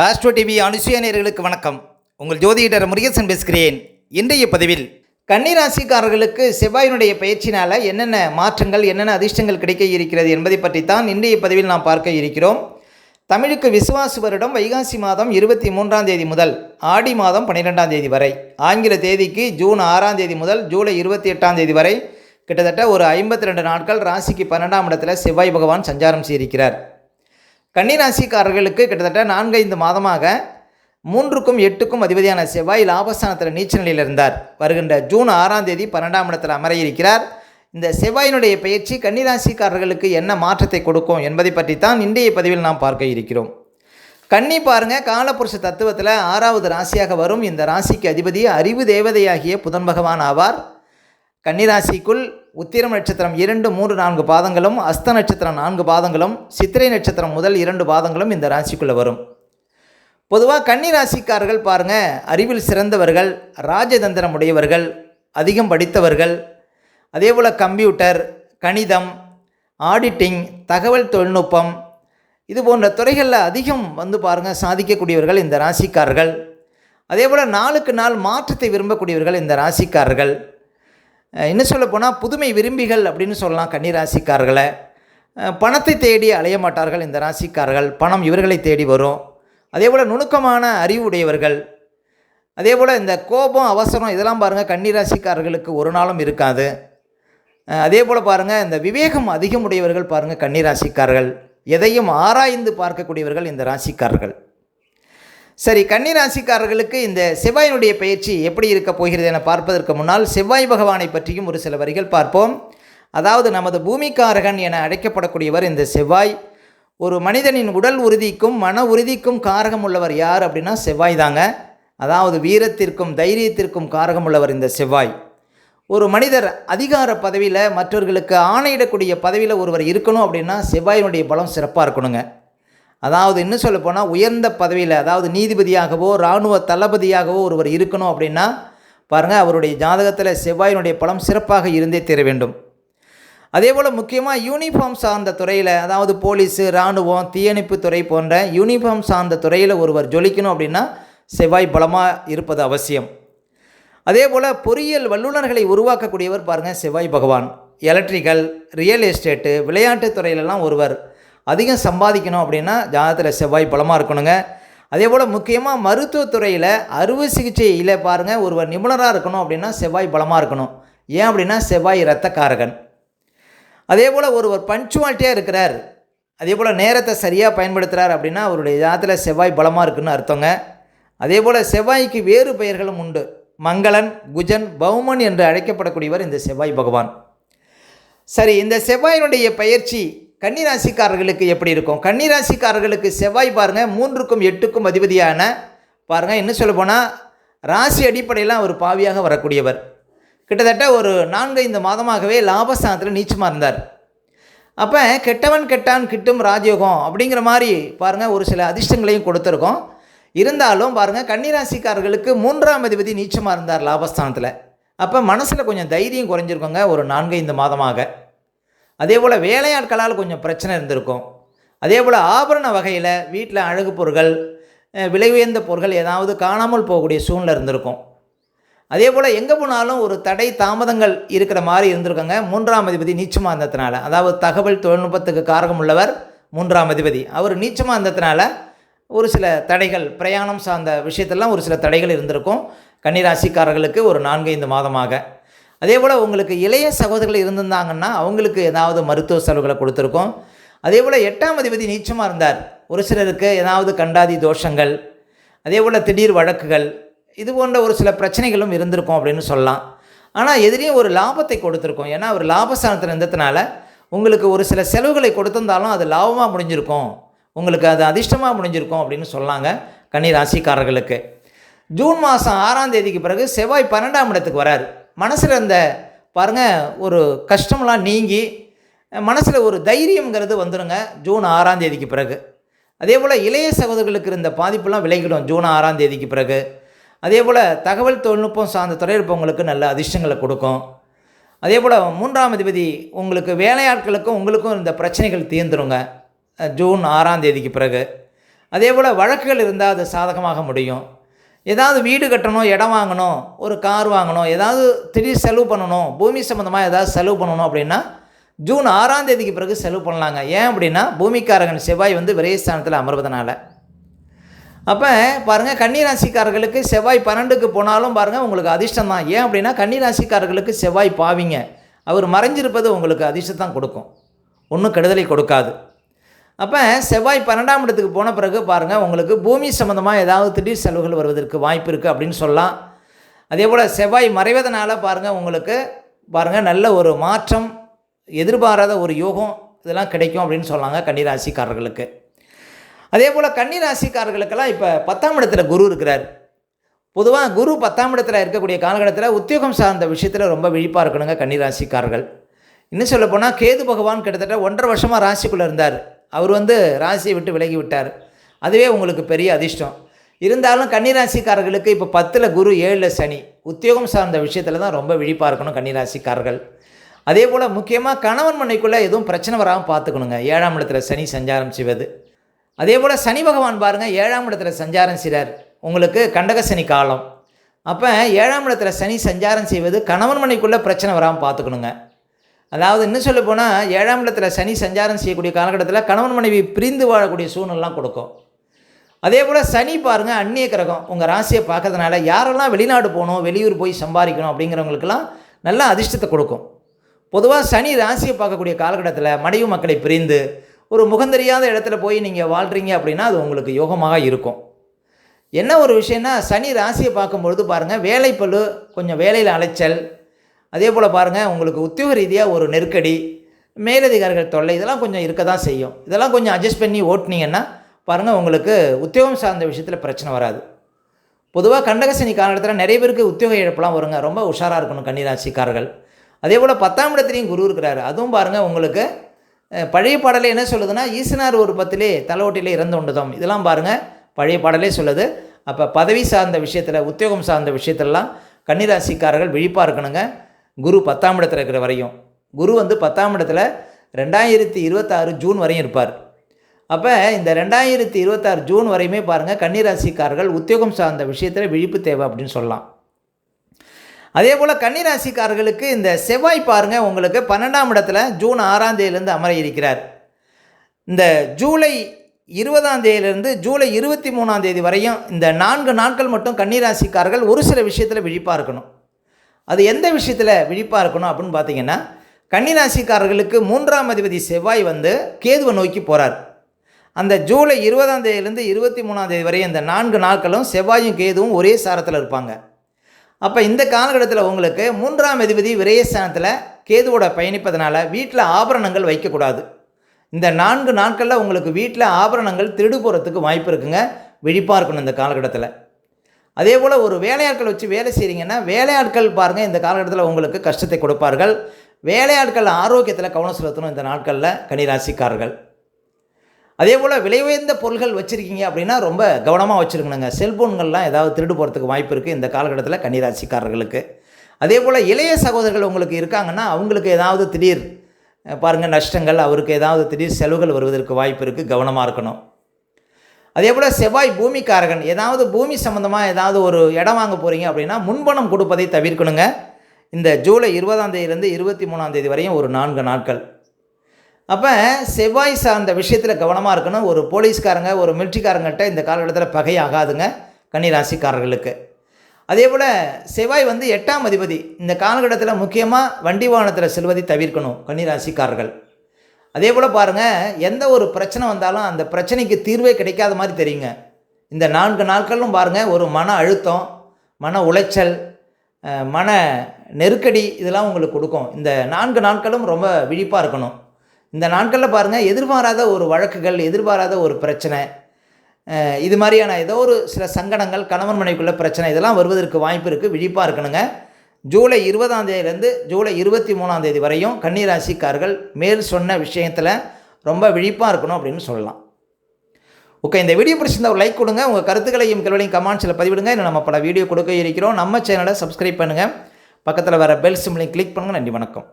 Astro TV Anusuya நேயர்களுக்கு வணக்கம். உங்கள் ஜோதிடர் முருகேசன் பேசுகிறேன். இன்றைய பதிவில் கன்னிராசிக்காரர்களுக்கு செவ்வாயினுடைய பயிற்சினால் என்னென்ன மாற்றங்கள், என்னென்ன அதிர்ஷ்டங்கள் கிடைக்க இருக்கிறது என்பதை பற்றித்தான் இன்றைய பதிவில் நாம் பார்க்க இருக்கிறோம். தமிழுக்கு விசுவாசு வருடம் வைகாசி மாதம் 23ஆம் தேதி முதல் ஆடி மாதம் 12ஆம் தேதி வரை, ஆங்கில தேதிக்கு ஜூன் 6ஆம் தேதி முதல் ஜூலை 28ஆம் தேதி வரை கிட்டத்தட்ட ஒரு 52 நாட்கள் ராசிக்கு 12ஆம் இடத்துல செவ்வாய் பகவான் சஞ்சாரம் செய்திருக்கிறார். கன்னிராசிக்காரர்களுக்கு கிட்டத்தட்ட 4-5 மாதமாக 3க்கும் 8க்கும் அதிபதியான செவ்வாய் லாபஸ்தானத்தில் நீச்ச நிலையில் இருந்தார். வருகின்ற ஜூன் 6ஆம் தேதி 12ஆம் இடத்தில் அமர இருக்கிறார். இந்த செவ்வாயினுடைய பயிற்சி கன்னிராசிக்காரர்களுக்கு என்ன மாற்றத்தை கொடுக்கும் என்பதை பற்றித்தான் இன்றைய பதிவில் நாம் பார்க்க இருக்கிறோம். கன்னி பாருங்கள், காலபுருஷ தத்துவத்தில் 6வது ராசியாக வரும். இந்த ராசிக்கு அதிபதி அறிவு தேவதையாகிய புதன் பகவான் ஆவார். கன்னிராசிக்குள் உத்திரம் நட்சத்திரம் 2, 3, 4 பாதங்களும், அஸ்த நட்சத்திரம் 4 பாதங்களும், சித்திரை நட்சத்திரம் முதல் 2 பாதங்களும் இந்த ராசிக்குள்ளே வரும். பொதுவாக கன்னிராசிக்காரர்கள் பாருங்கள், அறிவில் சிறந்தவர்கள், ராஜதந்திரம் உடையவர்கள், அதிகம் படித்தவர்கள், அதேபோல் கம்ப்யூட்டர், கணிதம், ஆடிட்டிங், தகவல் தொழில்நுட்பம் இது போன்ற துறைகளில் அதிகம் பாருங்கள் சாதிக்கக்கூடியவர்கள் இந்த ராசிக்காரர்கள். அதேபோல் நாளுக்கு நாள் மாற்றத்தை விரும்பக்கூடியவர்கள் இந்த ராசிக்காரர்கள். இன்னும் சொல்லப்போனால் புதுமை விரும்பிகள் அப்படின்னு சொல்லலாம் கன்னிராசிக்காரர்களை. பணத்தை தேடி அலைய மாட்டார்கள் இந்த ராசிக்காரர்கள், பணம் இவர்களை தேடி வரும். அதேபோல் நுணுக்கமான அறிவு உடையவர்கள். அதேபோல் இந்த கோபம், அவசரம் இதெல்லாம் பாருங்கள் கன்னிராசிக்காரர்களுக்கு ஒரு நாளும் இருக்காது. அதேபோல் பாருங்கள், இந்த விவேகம் அதிகம் உடையவர்கள் பாருங்கள் கன்னிராசிக்காரர்கள், எதையும் ஆராய்ந்து பார்க்கக்கூடியவர்கள் இந்த ராசிக்காரர்கள். சரி, கன்னிராசிக்காரர்களுக்கு இந்த செவ்வாயினுடைய பயிற்சி எப்படி இருக்க போகிறது என பார்ப்பதற்கு முன்னால் செவ்வாய் பகவானை பற்றியும் ஒரு சில வரிகள் பார்ப்போம். அதாவது நமது பூமிக்காரகன் என அழைக்கப்படக்கூடியவர் இந்த செவ்வாய். ஒரு மனிதனின் உடல் உறுதிக்கும் மன உறுதிக்கும் காரகம் உள்ளவர் யார் அப்படின்னா செவ்வாய் தாங்க. அதாவது வீரத்திற்கும் தைரியத்திற்கும் காரகம் உள்ளவர் இந்த செவ்வாய். ஒரு மனிதர் அதிகார பதவியில், மற்றவர்களுக்கு ஆணையிடக்கூடிய பதவியில் ஒருவர் இருக்கணும் அப்படின்னா செவ்வாயினுடைய பலம் சிறப்பாக இருக்கணுங்க. அதாவது இன்னும் சொல்ல போனால் உயர்ந்த பதவியில், அதாவது நீதிபதியாகவோ இராணுவ தளபதியாகவோ ஒருவர் இருக்கணும் அப்படின்னா பாருங்கள், அவருடைய ஜாதகத்தில் செவ்வாயினுடைய பலம் சிறப்பாக இருந்தே தீர வேண்டும். அதேபோல் முக்கியமாக யூனிஃபார்ம் சார்ந்த துறையில், அதாவது போலீஸு, இராணுவம், தீயணைப்பு துறை போன்ற யூனிஃபார்ம் சார்ந்த துறையில் ஒருவர் ஜொலிக்கணும் அப்படின்னா செவ்வாய் பலமாக இருப்பது அவசியம். அதேபோல் பொறியியல் வல்லுநர்களை உருவாக்கக்கூடியவர் பாருங்கள் செவ்வாய் பகவான். எலக்ட்ரிக்கல், ரியல் எஸ்டேட்டு, விளையாட்டு துறையிலெல்லாம் ஒருவர் அதிகம் சம்பாதிக்கணும் அப்படின்னா ஜாதகத்தில் செவ்வாய் பலமாக இருக்கணுங்க. அதேபோல் முக்கியமாக மருத்துவத்துறையில் அறுவை சிகிச்சையில் பாருங்கள் ஒருவர் நிபுணராக இருக்கணும் அப்படின்னா செவ்வாய் பலமாக இருக்கணும். ஏன் அப்படின்னா செவ்வாய் இரத்தக்காரகன். அதேபோல் ஒருவர் பஞ்சுவாலிட்டியாக இருக்கிறார், அதேபோல் நேரத்தை சரியாக பயன்படுத்துகிறார் அப்படின்னா அவருடைய ஜாதகத்தில் செவ்வாய் பலமாக இருக்குன்னு அர்த்தங்க. அதேபோல் செவ்வாய்க்கு வேறு பெயர்களும் உண்டு. மங்களன், குஜன், பௌமன் என்று அழைக்கப்படக்கூடியவர் இந்த செவ்வாய் பகவான். சரி, இந்த செவ்வாயினுடைய பயிற்சி கன்னிராசிக்காரர்களுக்கு எப்படி இருக்கும்? கன்னிராசிக்காரர்களுக்கு செவ்வாய் பாருங்கள் 3க்கும் 8க்கும் அதிபதியான பாருங்கள், என்ன சொல்ல போனால் ராசி அடிப்படையில் அவர் பாவியாக வரக்கூடியவர். கிட்டத்தட்ட ஒரு 4-5 மாதமாகவே லாபஸ்தானத்தில் நீச்சமாக இருந்தார். அப்போ கெட்டவன் கெட்டான் கிட்டும் ராஜயோகம் அப்படிங்கிற மாதிரி பாருங்கள் ஒரு சில அதிர்ஷ்டங்களையும் கொடுத்துருக்கோம். இருந்தாலும் பாருங்கள் கன்னிராசிக்காரர்களுக்கு 3ஆம் அதிபதி நீச்சமாக இருந்தார் லாபஸ்தானத்தில். அப்போ மனசில் கொஞ்சம் தைரியம் குறைஞ்சிருக்கோங்க ஒரு 4-5 மாதமாக. அதேபோல் வேலையாட்களால் கொஞ்சம் பிரச்சனை இருந்திருக்கும். அதேபோல் ஆபரண வகையில் வீட்டில் அழகு பொருட்கள், விலை உயர்ந்த பொருட்கள் ஏதாவது காணாமல் போகக்கூடிய சூழ்நிலை இருந்திருக்கும். அதேபோல் எங்கே போனாலும் ஒரு தடை தாமதங்கள் இருக்கிற மாதிரி இருந்திருக்குங்க 3ஆம் அதிபதி நீச்சமாக இருந்ததுனால. அதாவது தகவல் தொழில்நுட்பத்துக்கு காரகம் உள்ளவர் 3ஆம் அதிபதி, அவர் நீச்சமாக இருந்ததுனால ஒரு சில தடைகள், பிரயாணம் சார்ந்த விஷயத்தெல்லாம் ஒரு சில தடைகள் இருந்திருக்கும் கன்னிராசிக்காரர்களுக்கு ஒரு 4-5 மாதமாக. அதேபோல் உங்களுக்கு இளைய சகோதரர்கள் இருந்திருந்தாங்கன்னா அவங்களுக்கு ஏதாவது மருத்துவ செலவுகளை கொடுத்துருக்கோம். அதேபோல் 8ஆம் அதிபதி நீச்சமாக இருந்தார், ஒரு சிலருக்கு ஏதாவது கண்டாதி தோஷங்கள், அதேபோல் திடீர் வழக்குகள், இது போன்ற ஒரு சில பிரச்சனைகளும் இருந்திருக்கும் அப்படின்னு சொல்லலாம். ஆனால் எதிரியும் ஒரு லாபத்தை கொடுத்துருக்கோம். ஏன்னா அவர் லாபஸ்தானத்தில் இருந்ததுனால உங்களுக்கு ஒரு சில செலவுகளை கொடுத்திருந்தாலும் அது லாபமாக முடிஞ்சிருக்கும், உங்களுக்கு அது அதிர்ஷ்டமாக முடிஞ்சிருக்கும் அப்படின்னு சொல்லாங்க கன்னிராசிக்காரர்களுக்கு. ஜூன் மாதம் 6ஆம் தேதிக்கு பிறகு செவ்வாய் 12ஆம் இடத்துக்கு வரார். மனசில் இருந்த பாருங்கள் ஒரு கஷ்டமெல்லாம் நீங்கி மனசில் ஒரு தைரியங்கிறது வந்துடுங்க ஜூன் 6ஆம் தேதிக்கு பிறகு. அதேபோல் இளைய சகோதரர்களுக்கு இருந்த பாதிப்பெல்லாம் விலகிடும் ஜூன் 6ஆம் தேதிக்கு பிறகு. அதேபோல் தகவல் தொழில்நுட்பம் சார்ந்த துறை இருப்பவங்களுக்கு நல்ல அதிர்ஷ்டங்களை கொடுக்கும். அதேபோல் 3ஆம் அதிபதி உங்களுக்கு வேலையாட்களுக்கும் உங்களுக்கும் இந்த பிரச்சனைகள் தீர்ந்துருங்க ஜூன் 6ஆம் தேதிக்கு பிறகு. அதே போல் வழக்குகள் இருந்தால் அது சாதகமாக முடியும். ஏதாவது வீடு கட்டணும், இடம் வாங்கணும், ஒரு கார் வாங்கணும், ஏதாவது திடீர் செலவு பண்ணணும், பூமி சம்மந்தமாக ஏதாவது செலவு பண்ணணும் அப்படின்னா ஜூன் 6ஆம் தேதிக்கு பிறகு செலவு பண்ணலாங்க. ஏன் அப்படின்னா பூமிக்காரகன் செவ்வாய் வந்து விரயஸ்தானத்தில் அமர்வதனால. அப்போ பாருங்கள், கன்னிராசிக்காரர்களுக்கு செவ்வாய் 12க்கு போனாலும் பாருங்கள் உங்களுக்கு அதிர்ஷ்டம் தான். ஏன் அப்படின்னா கன்னிராசிக்காரர்களுக்கு செவ்வாய் பாவிங்க, அவர் மறைஞ்சிருப்பது உங்களுக்கு அதிர்ஷ்டத்தான் கொடுக்கும், ஒன்றும் கெடுதலை கொடுக்காது. அப்போ செவ்வாய் 12ஆம் இடத்துக்கு போன பிறகு பாருங்கள் உங்களுக்கு பூமி சம்மந்தமாக ஏதாவது திடீர் செலவுகள் வருவதற்கு வாய்ப்பு இருக்குது அப்படின்னு சொல்லலாம். அதே போல் செவ்வாய் மறைவதனால பாருங்கள் உங்களுக்கு பாருங்கள் நல்ல ஒரு மாற்றம், எதிர்பாராத ஒரு யோகம் இதெல்லாம் கிடைக்கும் அப்படின்னு சொல்லாங்க கன்னிராசிக்காரர்களுக்கு. அதே போல் கன்னிராசிக்காரர்களுக்கெல்லாம் இப்போ 10ஆம் இடத்துல குரு இருக்கிறார். பொதுவாக குரு 10ஆம் இடத்துல இருக்கக்கூடிய காலகட்டத்தில் உத்தியோகம் சார்ந்த விஷயத்தில் ரொம்ப விழிப்பாக இருக்கணுங்க கன்னிராசிக்காரர்கள். இன்னும் சொல்லப்போனால் கேது பகவான் கிட்டத்தட்ட 1.5 வருஷமாக ராசிக்குள்ளே இருந்தார். அவர் வந்து ராசியை விட்டு விலகி விட்டார். அதுவே உங்களுக்கு பெரிய அதிர்ஷ்டம். இருந்தாலும் கன்னிராசிக்காரர்களுக்கு இப்போ 10ல் குரு 7ல் சனி, உத்தியோகம் சார்ந்த விஷயத்தில் தான் ரொம்ப விழிப்பாக இருக்கணும் கன்னிராசிக்காரர்கள். அதே போல் முக்கியமாக கணவன் மனைக்குள்ளே எதுவும் பிரச்சனை வராமல் பார்த்துக்கணுங்க. 7ஆம் இடத்துல சனி சஞ்சாரம் செய்வது. அதே போல் சனி பகவான் பாருங்கள் 7ஆம் இடத்துல சஞ்சாரம் செய்கிறார். உங்களுக்கு கண்டக சனி காலம். அப்போ 7ஆம் இடத்துல சனி சஞ்சாரம் செய்வது கணவன் மனைக்குள்ளே பிரச்சனை வராமல் பார்த்துக்கணுங்க. அதாவது இன்னும் சொல்ல போனால் 7ஆம் இடத்துல சனி சஞ்சாரம் செய்யக்கூடிய காலகட்டத்தில் கணவன் மனைவி பிரிந்து வாழக்கூடிய சூழ்நிலாம் கொடுக்கும். அதே போல் சனி பாருங்கள் அந்நிய கிரகம் உங்கள் ராசியை பார்க்கறதுனால யாரெல்லாம் வெளிநாடு போகணும், வெளியூர் போய் சம்பாதிக்கணும் அப்படிங்கிறவங்களுக்கெல்லாம் நல்ல அதிர்ஷ்டத்தை கொடுக்கும். பொதுவாக சனி ராசியை பார்க்கக்கூடிய காலகட்டத்தில் மனைவி மக்களை பிரிந்து ஒரு முகந்தெரியாத இடத்துல போய் நீங்கள் வாழ்கிறீங்க அப்படின்னா அது உங்களுக்கு யோகமாக இருக்கும். என்ன ஒரு விஷயம்னா சனி ராசியை பார்க்கும்பொழுது பாருங்கள் வேலைப்பளு, கொஞ்சம் வேலையில் அலைச்சல், அதே போல் பாருங்கள் உங்களுக்கு உத்தியோக ரீதியாக ஒரு நெருக்கடி, மேலதிகாரிகள் தொல்லை இதெல்லாம் கொஞ்சம் இருக்க தான் செய்யும். இதெல்லாம் கொஞ்சம் அட்ஜஸ்ட் பண்ணி ஓட்டினீங்கன்னா பாருங்கள் உங்களுக்கு உத்தியோகம் சார்ந்த விஷயத்தில் பிரச்சனை வராது. பொதுவாக கண்டகசனி காலகட்டத்தில் நிறைய பேருக்கு உத்தியோக இழப்பெல்லாம் வருங்க. ரொம்ப உஷாராக இருக்கணும் கன்னிராசிக்காரர்கள். அதே போல் 10ஆம் இடத்துலையும் குரு இருக்கிறாரு. அதுவும் பாருங்கள் உங்களுக்கு பழைய பாடலே என்ன சொல்லுதுன்னா ஈசனார் ஒரு பத்திலே தலைவட்டிலே இறந்து உண்டுதம், இதெல்லாம் பாருங்கள் பழைய பாடலே சொல்லுது. அப்போ பதவி சார்ந்த விஷயத்தில் உத்தியோகம் சார்ந்த விஷயத்திலலாம் கன்னிராசிக்காரர்கள் விழிப்பாக இருக்கணுங்க. குரு 10ஆம் இடத்துல இருக்கிற வரையும். குரு வந்து 10ஆம் இடத்துல 2026 ஜூன் வரையும் இருப்பார். அப்போ இந்த 2026 ஜூன் வரையுமே பாருங்கள் கன்னிராசிக்காரர்கள் உத்தியோகம் சார்ந்த விஷயத்தில் விழிப்பு தேவை அப்படின்னு சொல்லலாம். அதே போல் கன்னிராசிக்காரர்களுக்கு இந்த செவ்வாய் பாருங்கள் உங்களுக்கு 12ஆம் இடத்துல ஜூன் 6ஆம் தேதியிலேருந்து அமர இருக்கிறார். இந்த ஜூலை 20ஆம் தேதியிலேருந்து ஜூலை 23ஆம் தேதி வரையும் இந்த 4 நாட்கள் மட்டும் கன்னிராசிக்காரர்கள் ஒரு சில விஷயத்தில் விழிப்பாக இருக்கணும். அது எந்த விஷயத்தில் விழிப்பாக இருக்கணும் அப்படின்னு பார்த்தீங்கன்னா கன்னிராசிக்காரர்களுக்கு 3ஆம் அதிபதி செவ்வாய் வந்து கேதுவை நோக்கி போகிறார். அந்த ஜூலை 20ஆம் தேதியிலேருந்து 23ஆம் தேதி வரை இந்த 4 நாட்களும் செவ்வாயும் கேதுவும் ஒரே சாரத்தில் இருப்பாங்க. அப்போ இந்த காலகட்டத்தில் உங்களுக்கு 3ஆம் அதிபதி விரயஸ்தானத்தில் கேதுவோட பயணிப்பதனால வீட்டில் ஆபரணங்கள் வைக்கக்கூடாது. இந்த 4 நாட்களில் உங்களுக்கு வீட்டில் ஆபரணங்கள் திருடு போகிறதுக்கு வாய்ப்பு இருக்குங்க. விழிப்பாக இருக்கணும் இந்த காலகட்டத்தில். அதே போல் ஒரு வேலையாட்கள் வச்சு வேலை செய்கிறீங்கன்னா வேலையாட்கள் பாருங்கள் இந்த காலகட்டத்தில் உங்களுக்கு கஷ்டத்தை கொடுப்பார்கள். வேலையாட்கள் ஆரோக்கியத்தில் கவனம் செலுத்தணும் இந்த நாட்களில் கன்னிராசிக்காரர்கள். அதே போல் விலை உயர்ந்த பொருள்கள் வச்சுருக்கீங்க அப்படின்னா ரொம்ப கவனமாக வச்சுருக்கணுங்க. செல்ஃபோன்கள்லாம் ஏதாவது திருடு போகிறதுக்கு வாய்ப்பு இருக்குது இந்த காலகட்டத்தில் கன்னிராசிக்காரர்களுக்கு. அதே போல் இளைய சகோதரர்கள் உங்களுக்கு இருக்காங்கன்னா அவங்களுக்கு ஏதாவது திடீர் பாருங்கள் நஷ்டங்கள், அவருக்கு ஏதாவது திடீர் செலவுகள் வருவதற்கு வாய்ப்பு இருக்குது, கவனமாக இருக்கணும். அதே போல் செவ்வாய் பூமிக்காரகன், ஏதாவது பூமி சம்மந்தமாக ஏதாவது ஒரு இடம் வாங்க போகிறீங்க அப்படின்னா முன்பணம் கொடுப்பதை தவிர்க்கணுங்க. இந்த ஜூலை 20ஆம் தேதியிலேருந்து 23ஆம் தேதி வரையும் ஒரு 4 நாட்கள். அப்போ செவ்வாய் சார்ந்த விஷயத்தில் கவனமாக இருக்கணும். ஒரு போலீஸ்காரங்க ஒரு மிலிட்ரிக்காரங்கிட்ட இந்த காலகட்டத்தில் பகை ஆகாதுங்க கன்னிராசிக்காரர்களுக்கு. அதே போல் செவ்வாய் வந்து 8ஆம் அதிபதி. இந்த காலகட்டத்தில் முக்கியமாக வண்டி வாகனத்தில் செல்வதை தவிர்க்கணும் கன்னிராசிக்காரர்கள். அதே போல் பாருங்கள் எந்த ஒரு பிரச்சனை வந்தாலும் அந்த பிரச்சனைக்கு தீர்வே கிடைக்காத மாதிரி தெரியுங்க. இந்த 4 நாட்களும் பாருங்கள் ஒரு மன அழுத்தம், மன உளைச்சல், மன நெருக்கடி இதெல்லாம் உங்களுக்கு கொடுக்கும். இந்த 4 நாட்களும் ரொம்ப விழிப்பாக இருக்கணும். இந்த நாட்களில் பாருங்கள் எதிர்பாராத ஒரு வழக்குகள், எதிர்பாராத ஒரு பிரச்சனை, இது மாதிரியான ஏதோ ஒரு சில சங்கடங்கள், கணவன் மனைவிக்குள்ள பிரச்சனை இதெல்லாம் வருவதற்கு வாய்ப்பு இருக்குது. விழிப்பாக இருக்கணுங்க. ஜூலை 20ஆம் தேதியிலேருந்து ஜூலை 23ஆம் தேதி வரையும் கன்னிராசிக்காரர்கள் மேல் சொன்ன விஷயத்தில் ரொம்ப விழிப்பாக இருக்கணும் அப்படின்னு சொல்லலாம். ஓகே, இந்த வீடியோ பிடிச்சிருந்தா ஒரு லைக் கொடுங்க. உங்கள் கருத்துக்களையும் கேள்விகளையும் கமெண்ட்ஸில் பதிவிடுங்க. இன்னும் நம்ம பல வீடியோ கொடுக்க இருக்கிறோம். நம்ம சேனலை சப்ஸ்கிரைப் பண்ணுங்கள். பக்கத்தில் வர பெல் சிம்லையும் கிளிக் பண்ணுங்கள். நன்றி, வணக்கம்.